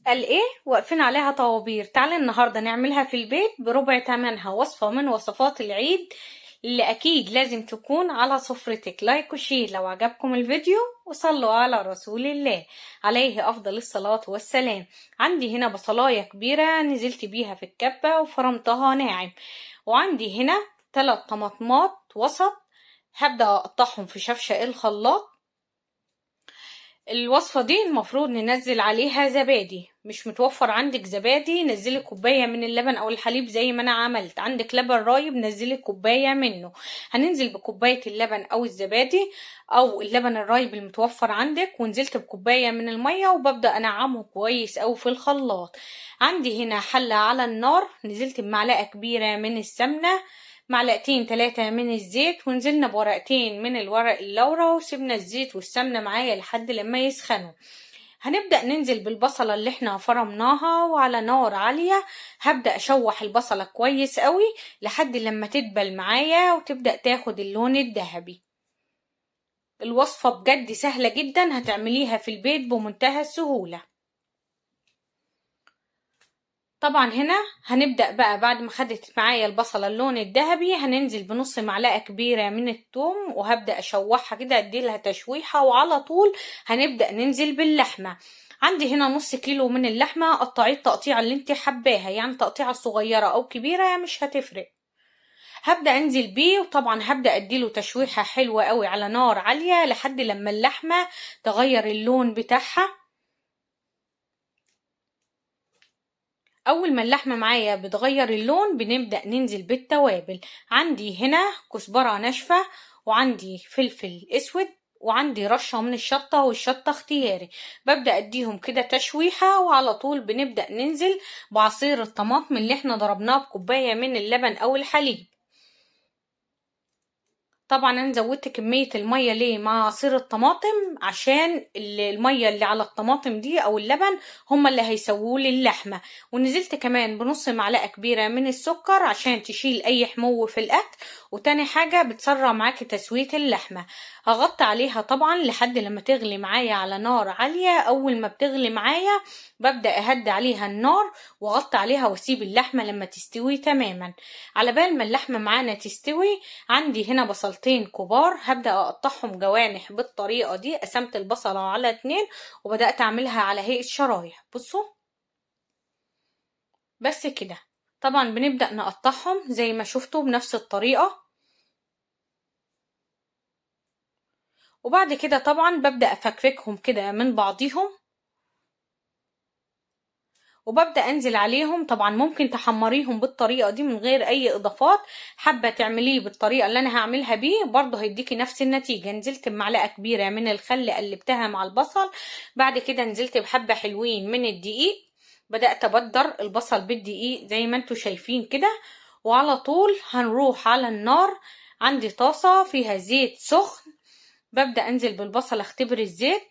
قال ايه واقفين عليها طوابير. تعالي النهارده نعملها في البيت بربع تمنها، وصفة من وصفات العيد اللي اكيد لازم تكون على سفرتك. لايك وشير لو عجبكم الفيديو، وصلوا على رسول الله عليه افضل الصلاة والسلام. عندي هنا بصلاية كبيرة نزلت بيها في الكبة وفرمتها ناعم، وعندي هنا 3 طماطمات وسط هبدأ اقطعهم في شفشة الخلاط. الوصفة دي المفروض ننزل عليها زبادي. مش متوفر عندك زبادي، نزلي كوباية من اللبن او الحليب زي ما انا عملت. عندك لبن رايب، نزلي كوباية منه. هننزل بكوباية اللبن او الزبادي او اللبن الرايب المتوفر عندك، ونزلت بكوباية من المية وببدأ انعمه كويس او في الخلاط. عندي هنا حلة على النار، نزلت بمعلقة كبيرة من السمنة، معلقتين 3 من الزيت، ونزلنا بورقتين من الورق اللورا، وسيبنا الزيت والسمنة معايا لحد لما يسخنوا. هنبدأ ننزل بالبصلة اللي احنا فرمناها، وعلى نار عالية هبدأ اشوح البصلة كويس قوي لحد لما تدبل معايا وتبدأ تاخد اللون الذهبي. الوصفة بجد سهلة جدا، هتعمليها في البيت بمنتهى السهولة. طبعا هنا هنبدأ بقى بعد ما خدت معايا البصلة اللون الذهبي، هننزل بنص معلقة كبيرة من الثوم، وهبدأ اشوحها كده اديلها تشويحة، وعلى طول هنبدأ ننزل باللحمة. عندي هنا نص كيلو من اللحمة، قطعيه التقطيعة اللي انت حباها، يعني تقطيعة صغيرة او كبيرة مش هتفرق. هبدأ انزل بيه، وطبعا هبدأ اديله تشويحة حلوة قوي على نار عالية لحد لما اللحمة تغير اللون بتاعها. اول ما اللحمه معايا بتغير اللون بنبدا ننزل بالتوابل. عندي هنا كزبره ناشفه، وعندي فلفل اسود، وعندي رشه من الشطه، والشطه اختياري. ببدا اديهم كده تشويحه، وعلى طول بنبدا ننزل بعصير الطماطم اللي احنا ضربناه بكوبايه من اللبن او الحليب. طبعا انا زودت كمية المية ليه مع عصير الطماطم، عشان المية اللي على الطماطم دي او اللبن هما اللي هيسووا لي اللحمة. ونزلت كمان بنص معلقة كبيرة من السكر عشان تشيل اي حمو في الاكل، وتاني حاجة بتسرع معاكي تسوية اللحمة. هغطي عليها طبعا لحد لما تغلي معايا على نار عالية. اول ما بتغلي معايا ببدأ اهدي عليها النار واغطي عليها واسيب اللحمة لما تستوي تماما. على بال ما اللحمة معانا تستوي، عندي هنا بصلتين كبار هبدأ اقطعهم جوانح بالطريقة دي. قسمت البصلة على 2 وبدأت اعملها على هيئة شرايح. بصوا بس كده. طبعا بنبدأ نقطعهم زي ما شفتوا بنفس الطريقة، وبعد كده طبعا ببدأ افكفكهم كده من بعضيهم، وببدأ انزل عليهم. طبعا ممكن تحمريهم بالطريقة دي من غير اي اضافات، حابة تعمليه بالطريقة اللي انا هعملها بيه برضه هيديكي نفس النتيجة. نزلت بمعلقة كبيرة من الخل قلبتها مع البصل، بعد كده نزلت بحبة حلوين من الدقيق، بدأت ابدر البصل بالدقيق زي ما انتوا شايفين كده. وعلى طول هنروح على النار. عندي طاسة فيها زيت سخن، ببدأ انزل بالبصل اختبر الزيت،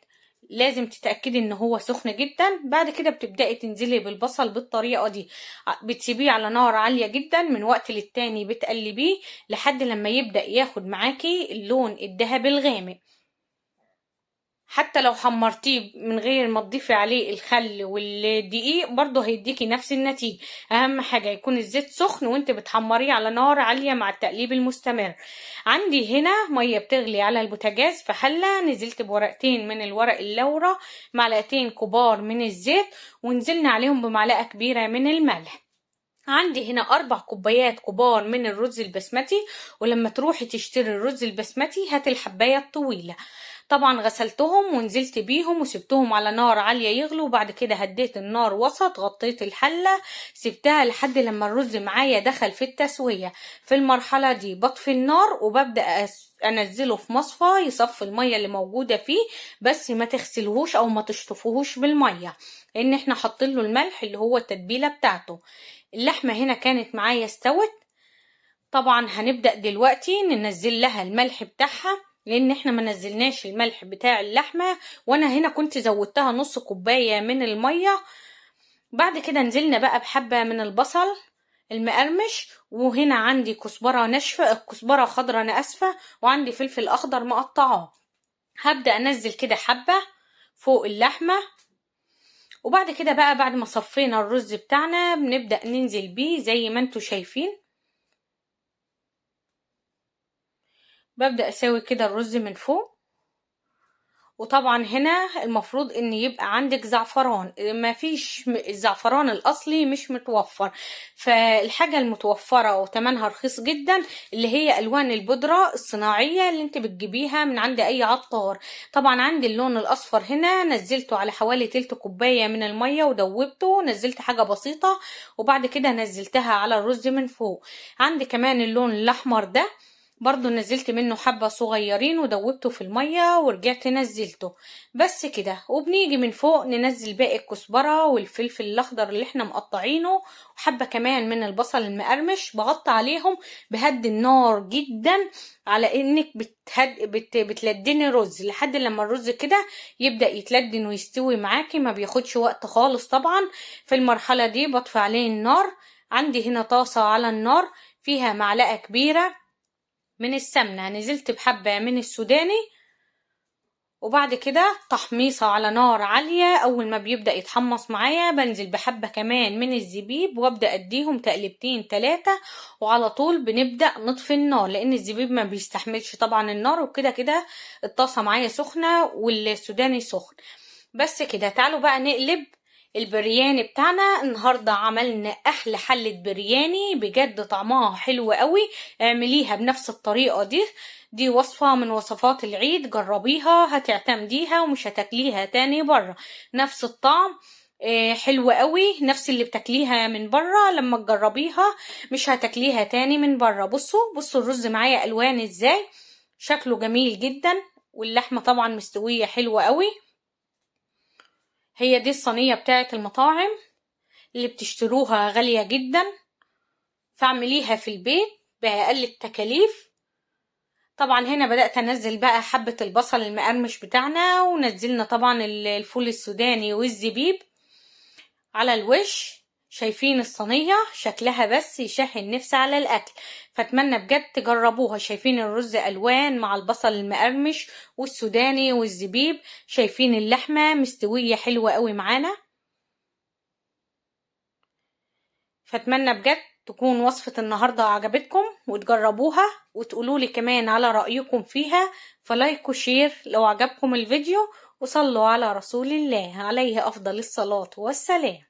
لازم تتأكدي ان هو سخن جدا. بعد كده بتبدأي تنزلي بالبصل بالطريقة دي، بتسيبيه على نار عالية جدا، من وقت للتاني بتقلبيه لحد لما يبدأ ياخد معاكي اللون الذهبي الغامق. حتى لو حمرتيه من غير ما تضيفي عليه الخل والدقيق برضه هيديكي نفس النتيجة. اهم حاجة يكون الزيت سخن وانت بتحمريه على نار عالية مع التقليب المستمر. عندي هنا مية بتغلي على البوتاجاز في حلة، نزلت بورقتين من الورق اللورا، معلقتين كبار من الزيت، ونزلنا عليهم بمعلقة كبيرة من الملح. عندي هنا 4 كوبايات كبار من الرز البسمتي، ولما تروحي تشتري الرز البسمتي هات الحباية الطويلة. طبعا غسلتهم ونزلت بيهم وسبتهم على نار عالية يغلوا، وبعد كده هديت النار وسط، غطيت الحلة، سبتها لحد لما الرز معايا دخل في التسوية. في المرحلة دي بطفي النار وببدأ انزله في مصفى يصفي المية اللي موجودة فيه، بس ما تغسلهوش او ما تشطفوهوش بالمية، لان احنا حاطين له الملح اللي هو التتبيلة بتاعته. اللحمة هنا كانت معايا استوت. طبعا هنبدأ دلوقتي ننزل لها الملح بتاعها، لان احنا ما نزلناش الملح بتاع اللحمة، وانا هنا كنت زودتها نص كوباية من المية. بعد كده نزلنا بقى بحبة من البصل المقرمش، وهنا عندي كزبرة ناشفة، كزبرة خضرا انا اسفة، وعندي فلفل اخضر مقطعاه. هبدأ انزل كده حبة فوق اللحمة، وبعد كده بقى بعد ما صفينا الرز بتاعنا بنبدأ ننزل بيه زي ما انتوا شايفين. ببدأ اسوي كده الرز من فوق. وطبعا هنا المفروض ان يبقى عندك زعفران، ما فيش الزعفران الاصلي مش متوفر، فالحاجة المتوفرة وتمنها رخيص جدا اللي هي الوان البودرة الصناعية اللي انت بتجيبيها من عند اي عطار. طبعا عندي اللون الاصفر هنا نزلته على حوالي تلت كوباية من المية ودوبته، نزلت حاجة بسيطة وبعد كده نزلتها على الرز من فوق. عندي كمان اللون الاحمر ده برضو نزلت منه حبة صغيرين ودوبته في المية ورجعت نزلته. بس كده، وبنيجي من فوق ننزل باقي الكزبرة والفلفل الاخضر اللي احنا مقطعينه وحبة كمان من البصل المقرمش، بغطي عليهم بهدي النار جدا على انك بتلدني رز لحد لما الرز كده يبدأ يتلدن ويستوي معاكي، ما بياخدش وقت خالص. طبعا في المرحلة دي بطفي عليه النار. عندي هنا طاسة على النار فيها معلقة كبيرة من السمنة، نزلت بحبة من السوداني وبعد كده تحميصة على نار عالية. اول ما بيبدأ يتحمص معايا بنزل بحبة كمان من الزبيب وابدأ اديهم تقلبتين 3 وعلى طول بنبدأ نطفي النار لان الزبيب ما بيستحملش طبعا النار. وكده كده الطاسة معايا سخنة والسوداني سخن. بس كده تعالوا بقى نقلب البرياني بتاعنا. النهاردة عملنا احلى حلة برياني بجد طعمها حلو قوي. اعمليها بنفس الطريقة دي وصفة من وصفات العيد، جربيها هتعتمديها ومش هتاكليها تاني بره. نفس الطعم حلوة قوي، نفس اللي بتاكليها من بره لما تجربيها مش هتاكليها تاني من بره. بصوا الرز معايا الوان ازاي، شكله جميل جدا واللحمة طبعا مستوية حلوة قوي. هي دي الصينية بتاعت المطاعم اللي بتشتروها غالية جدا، فاعمليها في البيت بأقل التكاليف. طبعا هنا بدأت انزل بقى حبة البصل المقرمش بتاعنا ونزلنا طبعا الفول السوداني والزبيب على الوش. شايفين الصينية شكلها بس يشهي النفس على الأكل، فاتمنى بجد تجربوها. شايفين الرز ألوان مع البصل المقرمش والسوداني والزبيب، شايفين اللحمة مستوية حلوة قوي معانا. فاتمنى بجد تكون وصفة النهاردة عجبتكم وتجربوها وتقولولي كمان على رأيكم فيها. فلايك وشير لو عجبكم الفيديو، وصلوا على رسول الله عليه أفضل الصلاة والسلام.